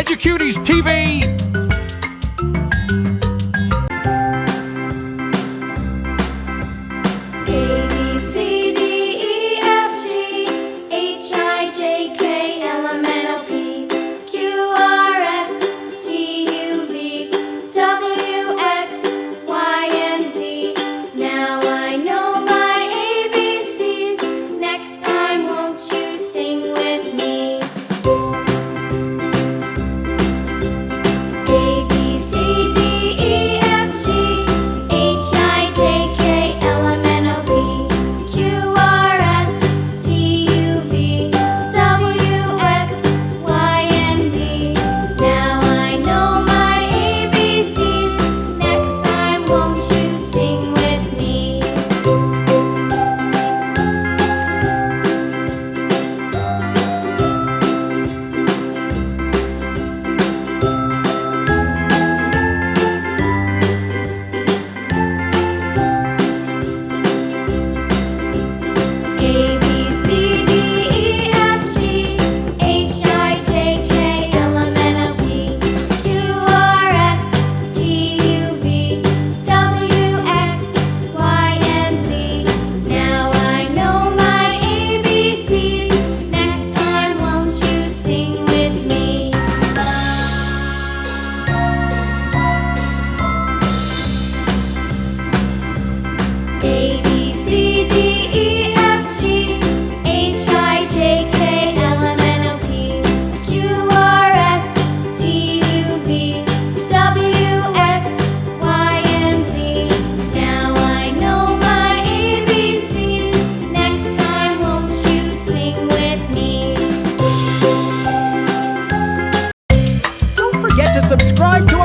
Educuties TV. A, B, C, D, E, F, G, H, I, J, K, L, M, N, O, P, Q, R, S, T, U, V, W, X, Y, and Z. Now I know my ABCs. Next time, won't you sing with me? A, B, C, D, E, F, G, H, I, J, K, L, M, N, O, P, Q, R, S, T, U, V, W, X, Y, and Z. Now I know my ABCs. Next time, won't you sing with me? A, B, C, D, E, F, G, H, I, J, K, L, M, N, O, P, Q, R, S, T, U, V, W, X, Y, and Z. Now I know my ABCs. Next time, won't you sing with me? A, B, C, D, E, F, G, H, I, J, K, L, M, N, O, P, Q, R, S, T, U, V, W, X, Y, and Z. Now I know my ABCs. Next time, won't you sing with me? Don't forget to subscribe to